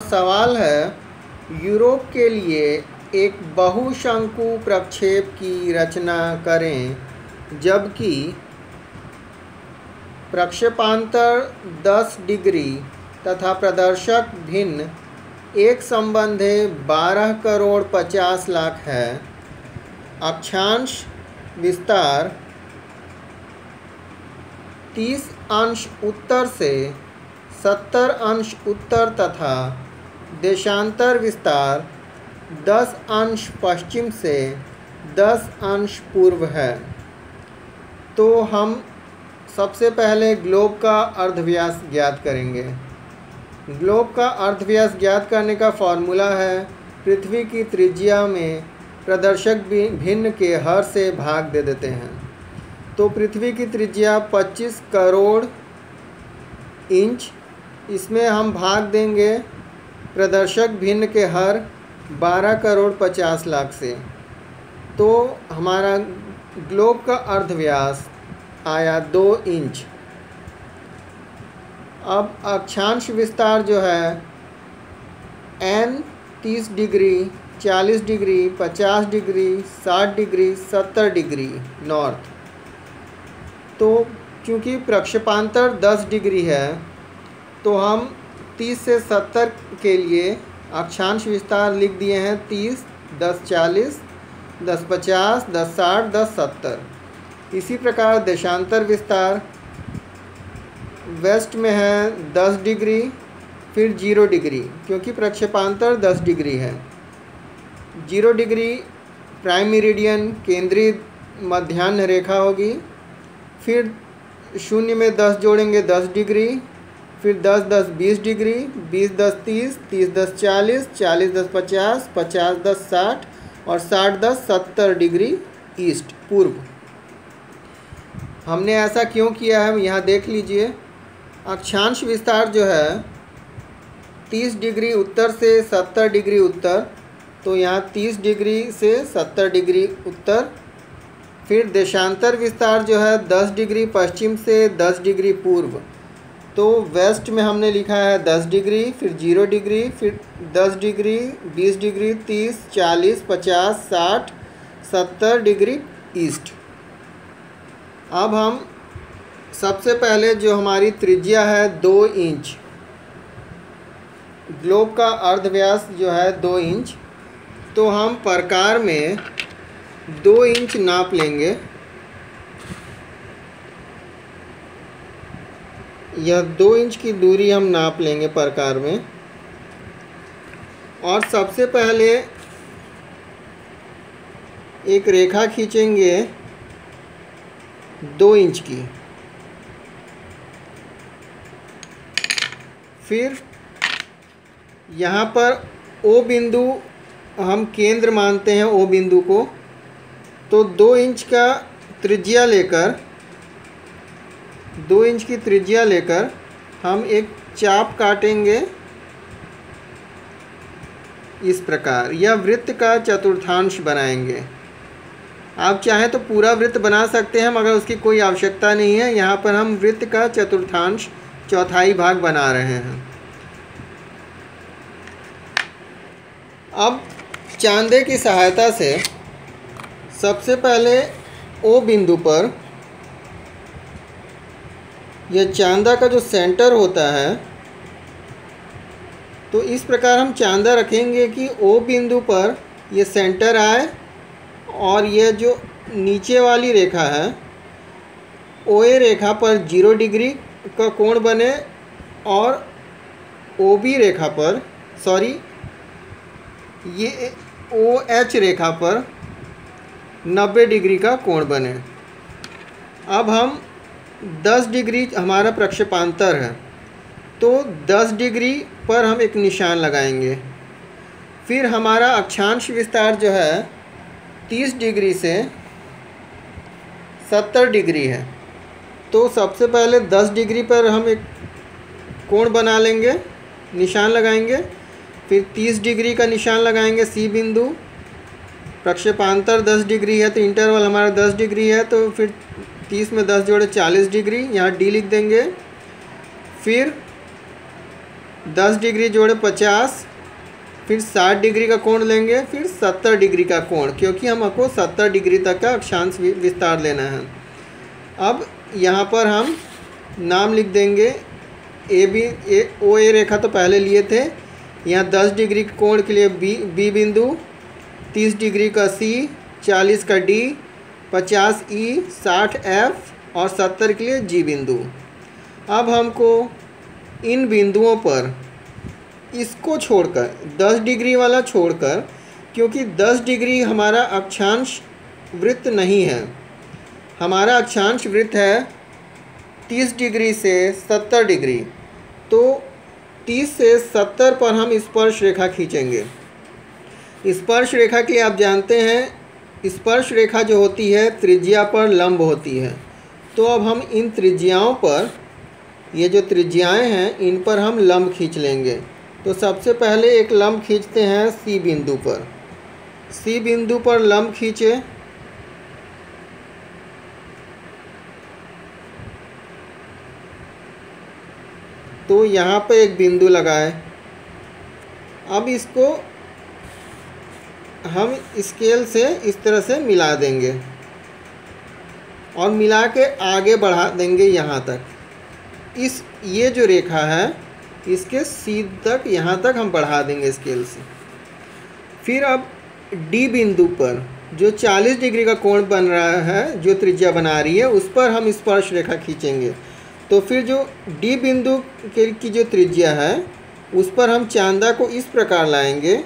सवाल है, यूरोप के लिए एक बहुशंकु प्रक्षेप की रचना करें जबकि प्रक्षेपांतर 10 डिग्री तथा प्रदर्शक भिन्न एक संबंधे 12 करोड़ 50 लाख है। अक्षांश विस्तार 30 अंश उत्तर से 70 अंश उत्तर तथा देशांतर विस्तार 10 अंश पश्चिम से 10 अंश पूर्व है। तो हम सबसे पहले ग्लोब का अर्धव्यास ज्ञात करेंगे। ग्लोब का अर्धव्यास ज्ञात करने का फॉर्मूला है, पृथ्वी की त्रिज्या में प्रदर्शक भिन्न के हर से भाग दे देते हैं। तो पृथ्वी की त्रिज्या 25 करोड़ इंच, इसमें हम भाग देंगे प्रदर्शक भिन्न के हर 12 करोड़ 50 लाख से। तो हमारा ग्लोब का अर्धव्यास आया 2 इंच। अब अक्षांश विस्तार जो है n 30 degree, 40 degree, 50 degree, 60 degree, 70 degree north. तो क्योंकि प्रक्षेपांतर 10 डिग्री है तो हम 30 से 70 के लिए अक्षांश विस्तार लिख दिए हैं 30, 10 40, 10 50, 10 60, 10 70। इसी प्रकार देशांतर विस्तार वेस्ट में है 10 डिग्री, फिर 0 डिग्री, क्योंकि प्रक्षेपांतर 10 डिग्री है। 0 डिग्री प्राइम मेरिडियन केंद्रीय मध्याह्न रेखा होगी। फिर शून्य में 10 जोड़ेंगे 10 डिग्री, फिर 10 10 20 डिग्री, 20 10 30, 30 10 40, 40 10 50, 50 10 60 और 60 10 70 डिग्री ईस्ट पूर्व। हमने ऐसा क्यों किया है यहाँ देख लीजिए। अक्षांश विस्तार जो है 30 डिग्री उत्तर से 70 डिग्री उत्तर, तो यहाँ 30 डिग्री से 70 डिग्री उत्तर। फिर देशांतर विस्तार जो है 10 डिग्री पश्चिम से 10 डिग्री पूर्व, तो वेस्ट में हमने लिखा है 10 डिग्री, फिर 0 डिग्री, फिर 10 डिग्री, 20 डिग्री, 30, 40, 50, 60, 70 डिग्री ईस्ट। अब हम सबसे पहले जो हमारी त्रिज्या है 2 इंच, ग्लोब का अर्धव्यास जो है 2 इंच, तो हम प्रकार में 2 इंच नाप लेंगे। यह 2 इंच की दूरी हम नाप लेंगे प्रकार में। और सबसे पहले एक रेखा खींचेंगे 2 इंच की। फिर यहाँ पर O बिंदु हम केंद्र मानते हैं, O बिंदु को। तो 2 इंच का त्रिज्या लेकर 2 इंच की त्रिज्या लेकर हम एक चाप काटेंगे इस प्रकार। यह वृत्त का चतुर्थांश बनाएंगे। आप चाहें तो पूरा वृत्त बना सकते हैं, मगर उसकी कोई आवश्यकता नहीं है। यहाँ पर हम वृत्त का चतुर्थांश चौथाई भाग बना रहे हैं। अब चांदे की सहायता से सबसे पहले O बिंदु पर, यह चांदा का जो सेंटर होता है, तो इस प्रकार हम चांदा रखेंगे कि O बिंदु पर ये सेंटर आए और यह जो नीचे वाली रेखा है OA रेखा पर 0 डिग्री का कोण बने और OB रेखा पर, ये OH रेखा पर 90 डिग्री का कोण बने। अब हम 10 डिग्री हमारा प्रक्षेपांतर है, तो 10 डिग्री पर हम एक निशान लगाएंगे। फिर हमारा अक्षांश विस्तार जो है 30 डिग्री से 70 डिग्री है, तो सबसे पहले 10 डिग्री पर हम एक कोण बना लेंगे, निशान लगाएंगे। फिर 30 डिग्री का निशान लगाएंगे C बिंदु। प्रक्षेपांतर 10 डिग्री है तो इंटरवल हमारा 10 डिग्री है, तो फिर 30 में 10 जोड़े 40 डिग्री, यहाँ D लिख देंगे। फिर 10 डिग्री जोड़े 50, फिर 60 डिग्री का कोण लेंगे, फिर 70 डिग्री का कोण, क्योंकि हमको 70 डिग्री तक का अक्षांश विस्तार लेना है। अब यहाँ पर हम नाम लिख देंगे। ओ ए रेखा तो पहले लिए थे। यहाँ 10 डिग्री के कोण के लिए बी बिंदु, 30 डिग्री का सी, 40 का डी, 50 ई, 60 एफ और 70 के लिए जी बिंदु। अब हमको इन बिंदुओं पर इसको छोड़कर 10 डिग्री वाला छोड़कर, क्योंकि 10 डिग्री हमारा अक्षांश वृत्त नहीं है, हमारा अक्षांश वृत्त है 30 डिग्री से 70 डिग्री, तो 30 से 70 पर हम स्पर्श रेखा खींचेंगे। स्पर्श रेखा के लिए आप जानते हैं स्पर्श रेखा जो होती है त्रिज्या पर लंब होती है। तो अब हम इन त्रिज्याओं पर, ये जो त्रिज्याएं हैं इन पर हम लंब खींच लेंगे। तो सबसे पहले एक लंब खींचते हैं सी बिंदु पर। सी बिंदु पर लंब खींचे, तो यहाँ पे एक बिंदु लगाए। अब इसको हम स्केल से इस तरह से मिला देंगे और मिला के आगे बढ़ा देंगे यहाँ तक। ये जो रेखा है इसके सीध तक, यहाँ तक हम बढ़ा देंगे स्केल से। फिर अब डी बिंदु पर जो 40 डिग्री का कोण बन रहा है, जो त्रिज्या बना रही है, उस पर हम स्पर्श रेखा खींचेंगे। तो फिर जो डी बिंदु की जो त्रिज्या है उस पर हम चांदा को इस प्रकार लाएंगे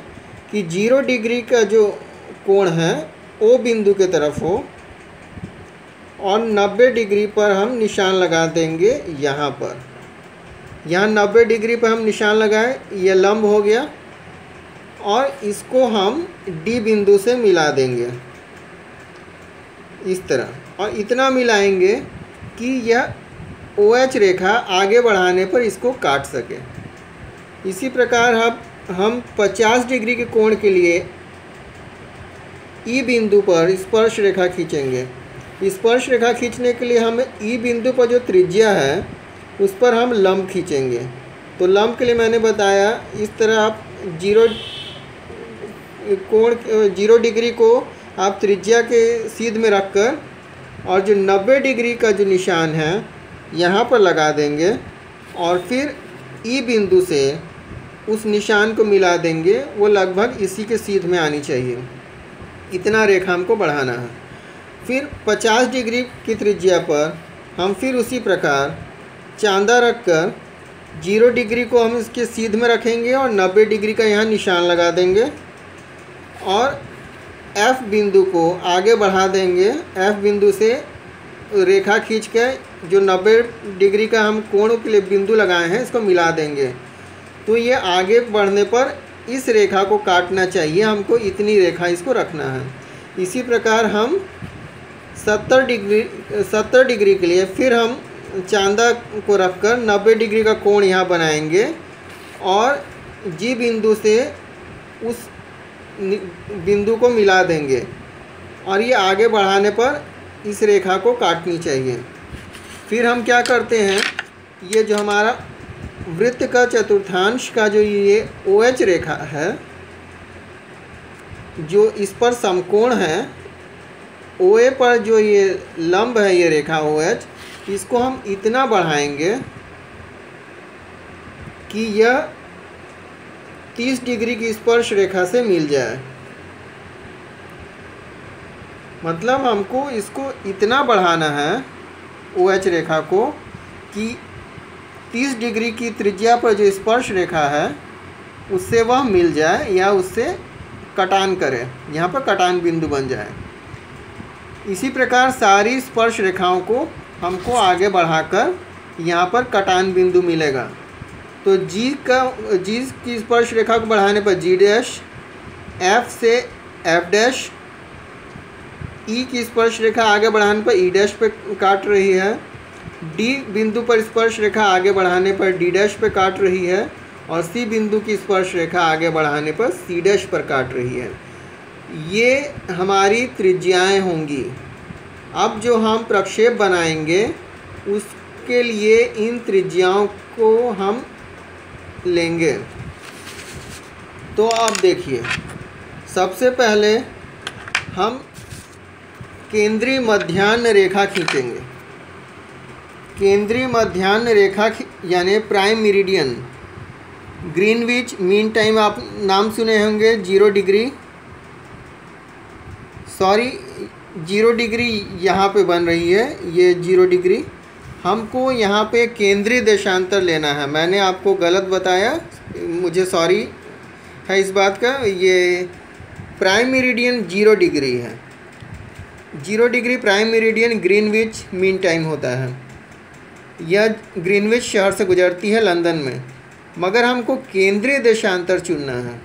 कि 0 डिग्री का जो कोण है ओ बिंदु के तरफ हो और 90 डिग्री पर हम निशान लगा देंगे। यहाँ पर, यहाँ 90 डिग्री पर हम निशान लगाए, ये लंब हो गया और इसको हम डी बिंदु से मिला देंगे इस तरह, और इतना मिलाएंगे कि यह OH रेखा आगे बढ़ाने पर इसको काट सके। इसी प्रकार हम 50 डिग्री के कोण के लिए ई बिंदु पर स्पर्श रेखा खींचेंगे। स्पर्श रेखा खींचने के लिए हम ई बिंदु पर जो त्रिज्या है उस पर हम लंब खींचेंगे। तो लंब के लिए मैंने बताया इस तरह आप 0 डिग्री को आप त्रिज्या के सीध में रखकर और जो 90 डिग्री का जो निशान है यहाँ पर लगा देंगे और फिर ई बिंदु से उस निशान को मिला देंगे। वो लगभग इसी के सीध में आनी चाहिए। इतना रेखा हमको बढ़ाना है। फिर 50 डिग्री की त्रिज्या पर हम फिर उसी प्रकार चांदा रखकर 0 डिग्री को हम इसके सीध में रखेंगे और 90 डिग्री का यहाँ निशान लगा देंगे और एफ बिंदु को आगे बढ़ा देंगे। एफ बिंदु से रेखा खींच के जो 90 डिग्री का हम कोण के लिए बिंदु लगाए हैं इसको मिला देंगे। तो ये आगे बढ़ने पर इस रेखा को काटना चाहिए, हमको इतनी रेखा इसको रखना है। इसी प्रकार हम 70 डिग्री के लिए फिर हम चांदा को रखकर 90 डिग्री का कोण यहाँ बनाएंगे और जी बिंदु से उस बिंदु को मिला देंगे और ये आगे बढ़ाने पर इस रेखा को काटनी चाहिए। फिर हम क्या करते हैं, ये जो हमारा वृत्त का चतुर्थांश का जो ये OH रेखा है, जो इस पर समकोण है, OA पर जो ये लंब है ये रेखा OH, इसको हम इतना बढ़ाएंगे कि यह 30 डिग्री की स्पर्श रेखा से मिल जाए। मतलब हमको इसको इतना बढ़ाना है OH रेखा को कि 30 डिग्री की त्रिज्या पर जो स्पर्श रेखा है उससे वह मिल जाए या उससे कटान करे, यहाँ पर कटान बिंदु बन जाए। इसी प्रकार सारी स्पर्श रेखाओं को हमको आगे बढ़ाकर यहाँ पर कटान बिंदु मिलेगा। तो जी की स्पर्श रेखा को बढ़ाने पर G डैश, F से F डैश, ई की स्पर्श रेखा आगे बढ़ाने पर ई डैश पे काट रही है, डी बिंदु पर स्पर्श रेखा आगे बढ़ाने पर डी डैश पे काट रही है और सी बिंदु की स्पर्श रेखा आगे बढ़ाने पर सी डैश पर काट रही है। ये हमारी त्रिज्याएं होंगी। अब जो हम प्रक्षेप बनाएंगे उसके लिए इन त्रिज्याओं को हम लेंगे। तो आप देखिए, सबसे पहले हम केंद्रीय मध्याह्न रेखा खींचेंगे। केंद्रीय मध्याह्न रेखा यानी prime meridian. Greenwich mean time आप नाम सुने होंगे, 0 डिग्री, सॉरी 0 डिग्री यहाँ पे बन रही है, ये 0 डिग्री। हमको यहाँ पे केंद्रीय देशांतर लेना है। मैंने आपको गलत बताया, मुझे सॉरी है इस बात का। ये प्राइम मेरिडियन 0 डिग्री है। 0 degree prime meridian Greenwich mean time होता है। यह ग्रीनविच शहर से गुजरती है लंदन में, मगर हमको केंद्रीय देशांतर चुनना है।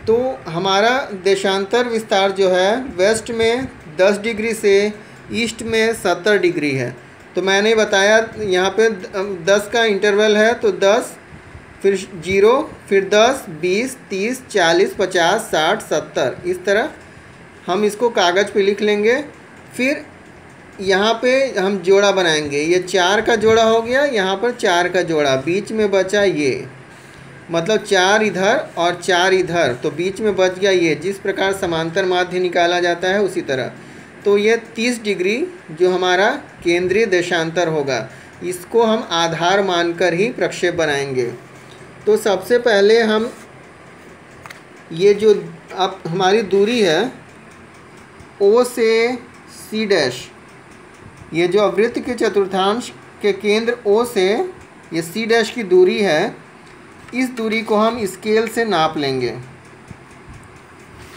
तो हमारा देशांतर विस्तार जो है वेस्ट में 10 डिग्री से ईस्ट में 70 डिग्री है। तो मैंने बताया यहाँ पे 10 का इंटरवल है, तो 10 फिर 0 फिर 10 20 30 40 50 60 70, इस तरह हम इसको कागज़ पे लिख लेंगे। फिर यहाँ पे हम जोड़ा बनाएंगे। ये 4 का जोड़ा हो गया, यहाँ पर 4 का जोड़ा, बीच में बचा ये, मतलब 4 इधर और 4 इधर, तो बीच में बच गया ये। जिस प्रकार समांतर माध्य निकाला जाता है उसी तरह। तो ये 30 डिग्री जो हमारा केंद्रीय देशांतर होगा, इसको हम आधार मानकर ही प्रक्षेप बनाएंगे। तो सबसे पहले हम ये जो अब हमारी दूरी है O से C डैश, ये जो वृत्त के चतुर्थांश के केंद्र O से ये C डैश की दूरी है, इस दूरी को हम स्केल से नाप लेंगे।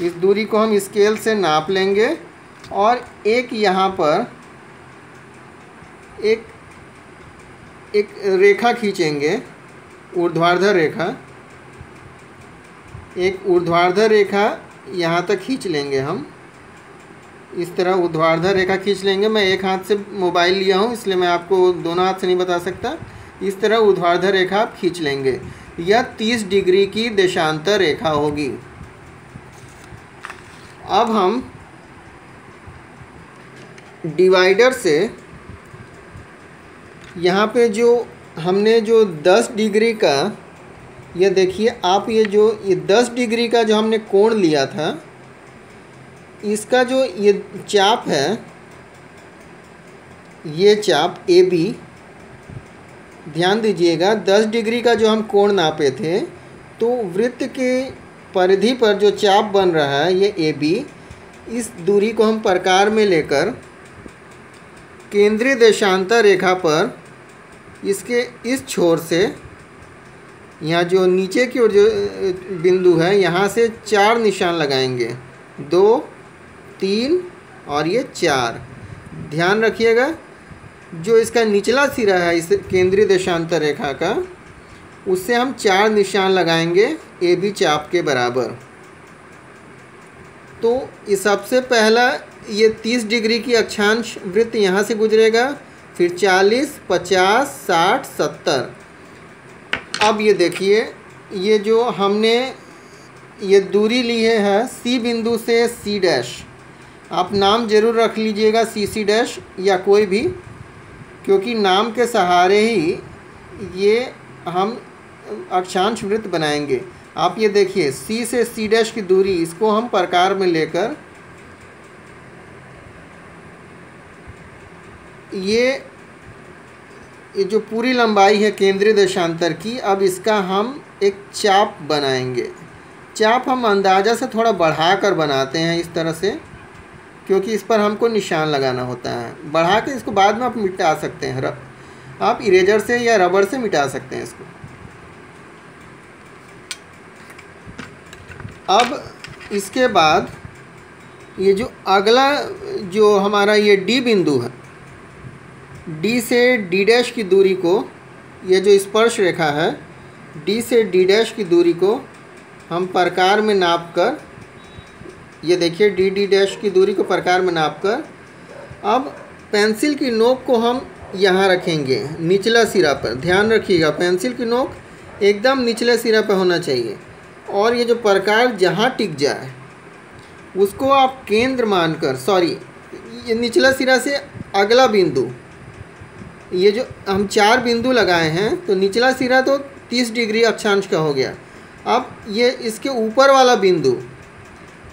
इस दूरी को हम स्केल से नाप लेंगे और एक यहाँ पर एक रेखा खींचेंगे, ऊर्ध्वाधर रेखा। एक ऊर्ध्वाधर रेखा यहाँ तक खींच लेंगे हम, इस तरह ऊर्ध्वाधर रेखा खींच लेंगे। मैं एक हाथ से मोबाइल लिया हूँ, इसलिए मैं आपको दोनों हाथ से नहीं बता सकता। इस तरह ऊर्ध्वाधर रेखा आप खींच लेंगे। यह 30 डिग्री की देशांतर रेखा होगी। अब हम डिवाइडर से यहाँ पे जो हमने जो 10 डिग्री का, ये देखिए आप, ये 10 डिग्री का जो हमने कोण लिया था, इसका जो ये चाप है, ये चाप AB, ध्यान दीजिएगा 10 डिग्री का जो हम कोण नापे थे, तो वृत्त के परिधि पर जो चाप बन रहा है ये AB, इस दूरी को हम प्रकार में लेकर केंद्रीय देशांतर रेखा पर इसके इस छोर से, यहाँ जो नीचे की ओर जो बिंदु है, यहाँ से 4 निशान लगाएंगे, 2 3 और ये 4। ध्यान रखिएगा, जो इसका निचला सिरा है इस केंद्रीय देशांतर रेखा का, उससे हम 4 निशान लगाएंगे AB चाप के बराबर। तो इस सबसे पहला ये 30 डिग्री की अक्षांश वृत्त यहाँ से गुजरेगा, फिर 40 50 60 70। अब ये देखिए, ये जो हमने ये दूरी ली है C बिंदु से C डैश, आप नाम ज़रूर रख लीजिएगा CC डैश या कोई भी, क्योंकि नाम के सहारे ही ये हम अक्षांश वृत्त बनाएंगे। आप ये देखिए C से C डैश की दूरी, इसको हम प्रकार में लेकर ये जो पूरी लंबाई है केंद्रीय देशांतर की, अब इसका हम एक चाप बनाएंगे। चाप हम अंदाज़ा से थोड़ा बढ़ाकर बनाते हैं इस तरह से, क्योंकि इस पर हमको निशान लगाना होता है। बढ़ा के इसको बाद में आप मिटा सकते हैं, आप इरेजर से या रबर से मिटा सकते हैं इसको। अब इसके बाद ये जो अगला जो हमारा ये D बिंदु है, D से D डैश की दूरी को, ये जो स्पर्श रेखा है D से D डैश की दूरी को हम प्रकार में नाप कर, ये देखिए D डैश की दूरी को प्रकार में नाप कर, अब पेंसिल की नोक को हम यहाँ रखेंगे निचला सिरा पर। ध्यान रखिएगा, पेंसिल की नोक एकदम निचले सिरा पर होना चाहिए, और ये जो प्रकार जहाँ टिक जाए उसको आप केंद्र मानकर, सॉरी ये निचला सिरा से अगला बिंदु, ये जो हम 4 बिंदु लगाए हैं, तो निचला सिरा तो 30 डिग्री अक्षांश का हो गया। अब ये इसके ऊपर वाला बिंदु,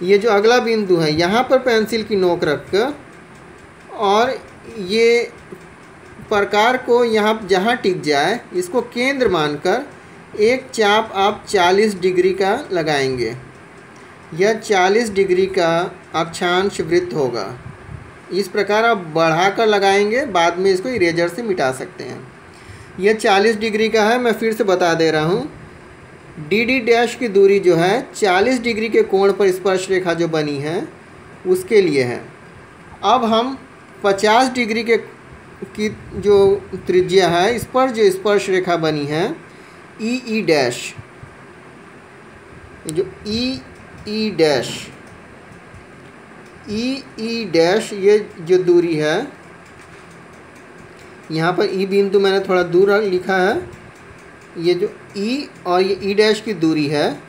ये जो अगला बिंदु है, यहाँ पर पेंसिल की नोक रख कर और ये प्रकार को यहाँ जहाँ टिक जाए इसको केंद्र मानकर एक चाप आप 40 डिग्री का लगाएंगे। यह 40 डिग्री का अक्षांश वृत्त होगा। इस प्रकार आप बढ़ाकर लगाएंगे, बाद में इसको इरेजर से मिटा सकते हैं। यह 40 डिग्री का है। मैं फिर से बता दे रहा हूँ, डी डैश की दूरी जो है 40 डिग्री के कोण पर स्पर्श रेखा जो बनी है उसके लिए है। अब हम 50 डिग्री की जो त्रिज्या है इस पर जो स्पर्श रेखा बनी है ई डैश, जो ई डैश ये जो दूरी है, यहाँ पर ई बिंदु मैंने थोड़ा दूर लिखा है, ये जो ई और ये ई डैश की दूरी है,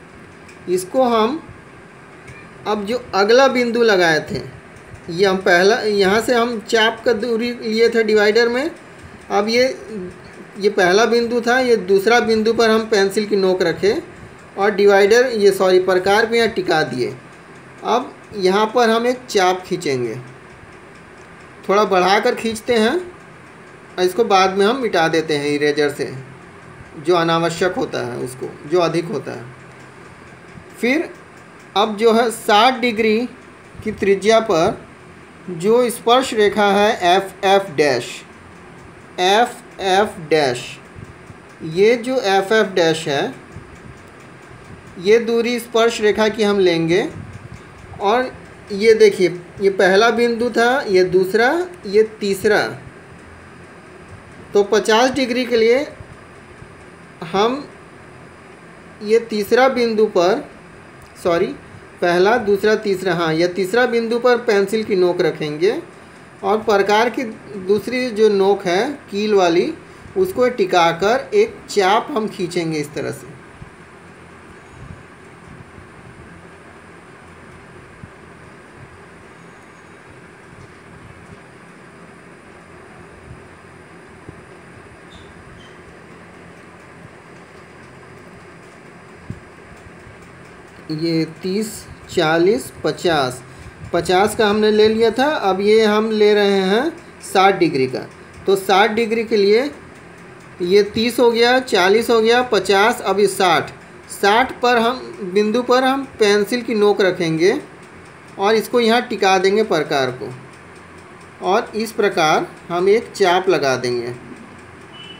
इसको हम अब जो अगला बिंदु लगाए थे, ये हम पहला यहाँ से हम चाप का दूरी लिए थे डिवाइडर में। अब ये पहला बिंदु था, ये दूसरा बिंदु पर हम पेंसिल की नोक रखे और डिवाइडर प्रकार को यहाँ टिका दिए। अब यहाँ पर हम एक चाप खींचेंगे, थोड़ा बढ़ाकर खींचते हैं और इसको बाद में हम मिटा देते हैं इरेजर से, जो अनावश्यक होता है उसको, जो अधिक होता है। फिर अब जो है 60 डिग्री की त्रिज्या पर जो स्पर्श रेखा है एफ डैश, ये जो एफ डैश है, ये दूरी स्पर्श रेखा की हम लेंगे। और ये देखिए, ये पहला बिंदु था, ये दूसरा, ये तीसरा। तो 50 डिग्री के लिए हम ये तीसरा बिंदु पर, पहला, दूसरा, तीसरा, हाँ, यह तीसरा बिंदु पर पेंसिल की नोक रखेंगे और प्रकार की दूसरी जो नोक है कील वाली, उसको टिकाकर एक चाप हम खींचेंगे इस तरह से। ये 30, 40, 50 का हमने ले लिया था। अब ये हम ले रहे हैं 60 डिग्री का। तो 60 डिग्री के लिए ये 30 हो गया, 40 हो गया, 50, अब ये 60 पर हम बिंदु पर हम पेंसिल की नोक रखेंगे और इसको यहाँ टिका देंगे प्रकार को, और इस प्रकार हम एक चाप लगा देंगे।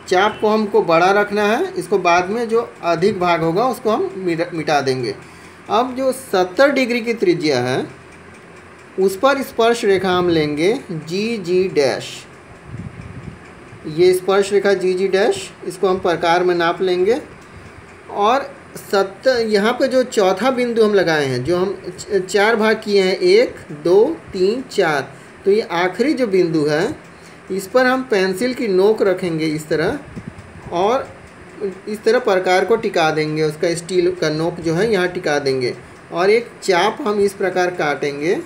चाप को हमको बड़ा रखना है, इसको बाद में जो अधिक भाग होगा उसको हम मिटा देंगे। अब जो 70 डिग्री की त्रिज्या है उस पर स्पर्श रेखा हम लेंगे जी डैश। ये स्पर्श रेखा जी डैश, इसको हम प्रकार में नाप लेंगे। और 70 यहाँ पे जो चौथा बिंदु हम लगाए हैं, जो हम 4 भाग किए हैं, 1, 2, 3, 4, तो ये आखिरी जो बिंदु है इस पर हम पेंसिल की नोक रखेंगे इस तरह, और इस तरह प्रकार को टिका देंगे। उसका स्टील का नोक जो है यहाँ टिका देंगे और एक चाप हम इस प्रकार काटेंगे।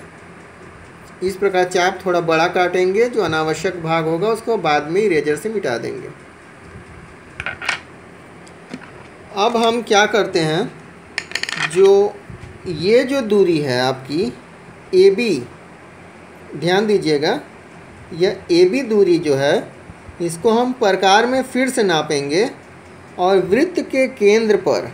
इस प्रकार चाप थोड़ा बड़ा काटेंगे, जो अनावश्यक भाग होगा उसको बाद में इरेजर से मिटा देंगे। अब हम क्या करते हैं, जो ये जो दूरी है आपकी AB, ध्यान दीजिएगा, यह AB दूरी जो है इसको हम प्रकार में फिर से नापेंगे और वृत्त के केंद्र पर,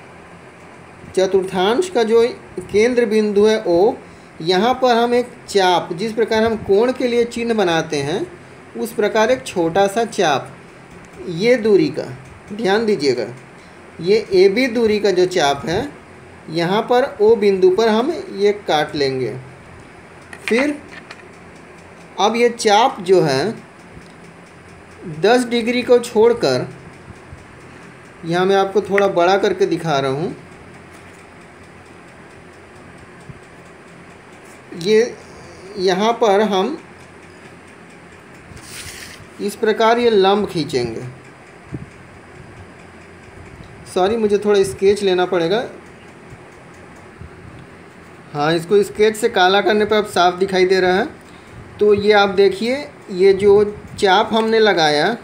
चतुर्थांश का जो केंद्र बिंदु है O, यहाँ पर हम एक चाप, जिस प्रकार हम कोण के लिए चिन्ह बनाते हैं उस प्रकार एक छोटा सा चाप, ये दूरी का, ध्यान दीजिएगा, ये AB दूरी का जो चाप है यहाँ पर O बिंदु पर हम ये काट लेंगे। फिर अब ये चाप जो है 10 डिग्री को छोड़कर, यहाँ मैं आपको थोड़ा बड़ा करके दिखा रहा हूँ, ये यहाँ पर हम इस प्रकार ये लंब खींचेंगे। मुझे थोड़ा स्केच लेना पड़ेगा। हाँ, इसको स्केच से काला करने पर अब साफ दिखाई दे रहा है। तो ये आप देखिए, ये जो चाप हमने लगाया,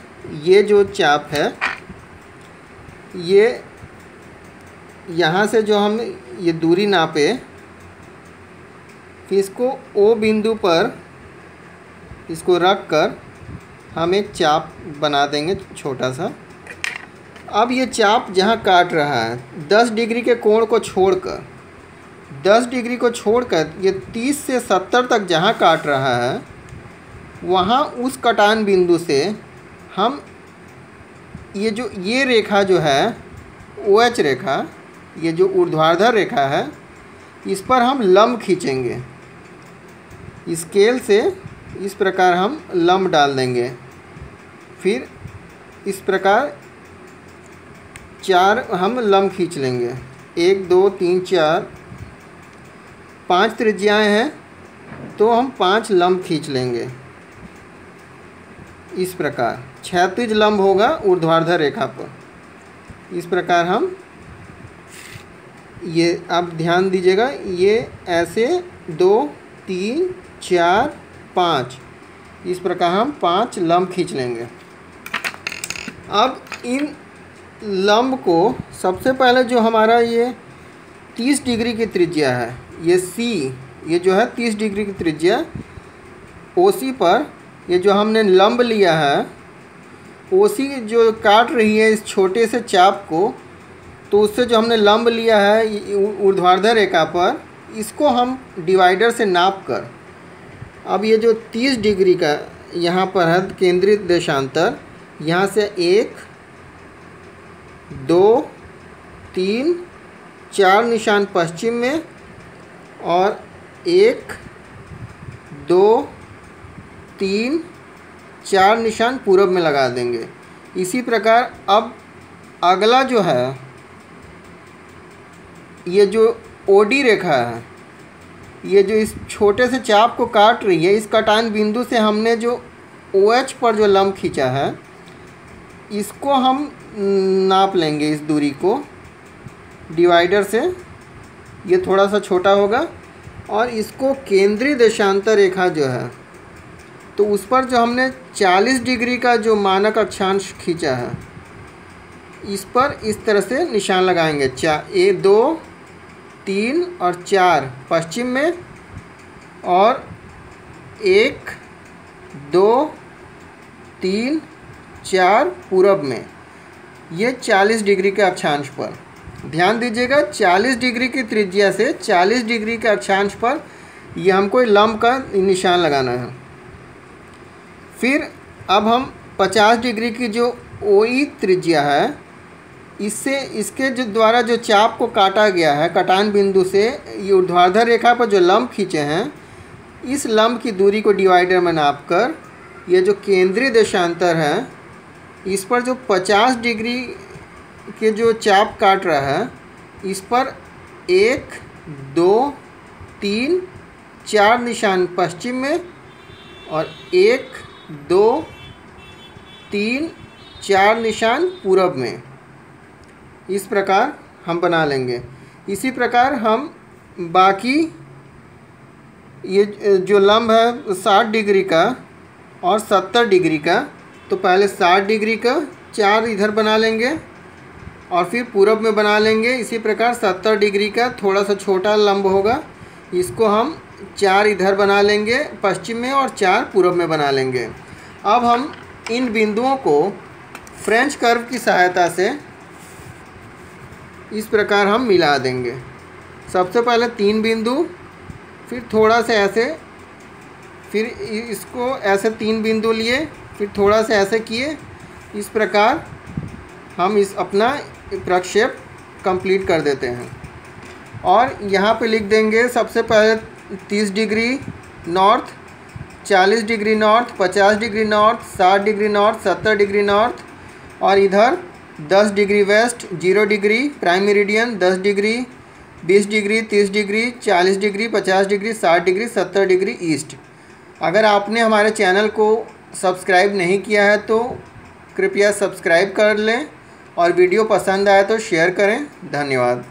ये जो चाप है ये यहाँ से जो हम ये दूरी नापे, फिर इसको ओ बिंदु पर इसको रख कर हम एक चाप बना देंगे छोटा सा। अब ये चाप जहाँ काट रहा है 10 डिग्री के कोण को छोड़कर, 10 डिग्री को छोड़कर ये 30 से 70 तक जहाँ काट रहा है, वहाँ उस कटान बिंदु से हम ये रेखा जो है OH रेखा, ये जो ऊर्ध्वाधर रेखा है, इस पर हम लंब खींचेंगे। स्केल से इस प्रकार हम लंब डाल देंगे। फिर इस प्रकार 4 हम लंब खींच लेंगे। 1 2 3 4 5 त्रिज्याएँ हैं, तो हम 5 लंब खींच लेंगे। इस प्रकार क्षैतिज लंब होगा ऊर्ध्वाधर रेखा पर। इस प्रकार हम ये, आप ध्यान दीजिएगा, ये ऐसे 2 3 4 5 इस प्रकार हम 5 लंब खींच लेंगे। अब इन लंब को सबसे पहले जो हमारा ये 30 डिग्री की त्रिज्या है, ये C, ये जो है 30 डिग्री की त्रिज्या, OC पर ये जो हमने लंब लिया है, OC जो काट रही है इस छोटे से चाप को, तो उससे जो हमने लंब लिया है ऊर्ध्वाधर रेखा पर, इसको हम डिवाइडर से नाप कर, अब ये जो 30 डिग्री का यहाँ पर है केंद्रित देशांतर, यहाँ से 1 2 3 4 निशान पश्चिम में और 1 2 3 4 निशान पूरब में लगा देंगे। इसी प्रकार अब अगला जो है, ये जो OD रेखा है, ये जो इस छोटे से चाप को काट रही है, इस कटान बिंदु से हमने जो OH पर जो लंब खींचा है, इसको हम नाप लेंगे इस दूरी को डिवाइडर से। ये थोड़ा सा छोटा होगा और इसको केंद्रीय देशांतर रेखा जो है, तो उस पर जो हमने 40 डिग्री का जो मानक अक्षांश खींचा है, इस पर इस तरह से निशान लगाएंगे। 1 2 3 और 4 पश्चिम में और 1 2 3 4 पूरब में, ये 40 डिग्री के अक्षांश पर। ध्यान दीजिएगा, 40 डिग्री की त्रिज्या से 40 डिग्री के अक्षांश पर ये हमको लंब का निशान लगाना है। फिर अब हम 50 डिग्री की जो OE त्रिज्या है, इससे इसके जो द्वारा जो चाप को काटा गया है कटान बिंदु से, ये ऊर्ध्वाधर रेखा पर जो लंब खींचे हैं, इस लंब की दूरी को डिवाइडर में नाप कर, ये जो केंद्रीय देशांतर है, इस पर जो 50 डिग्री के जो चाप काट रहा है, इस पर 1 2 3 4 निशान पश्चिम में और 1 2 3 4 निशान पूरब में। इस प्रकार हम बना लेंगे। इसी प्रकार हम बाकी ये जो लंब है 60 डिग्री का और 70 डिग्री का, तो पहले 60 डिग्री का 4 इधर बना लेंगे और फिर पूरब में बना लेंगे। इसी प्रकार 70 डिग्री का थोड़ा सा छोटा लंब होगा, इसको हम 4 इधर बना लेंगे पश्चिम में और 4 पूरब में बना लेंगे। अब हम इन बिंदुओं को फ्रेंच कर्व की सहायता से इस प्रकार हम मिला देंगे। सबसे पहले 3 बिंदु, फिर थोड़ा सा ऐसे, फिर इसको ऐसे 3 बिंदु लिए, फिर थोड़ा सा ऐसे किए। इस प्रकार हम इस अपना प्रक्षेप कंप्लीट कर देते हैं। और यहाँ पे लिख देंगे सबसे पहले 30 degree north, 40 degree north, 50 degree north, 60 degree north, 70 degree north, और इधर 10 degree west, 0 degree prime meridian, 10 degree, 20 degree, 30 degree, 40 degree, 50 degree, 60 degree, 70 degree east. अगर आपने हमारे चैनल को सब्सक्राइब नहीं किया है तो कृपया सब्सक्राइब कर लें और वीडियो पसंद आए तो शेयर करें। धन्यवाद।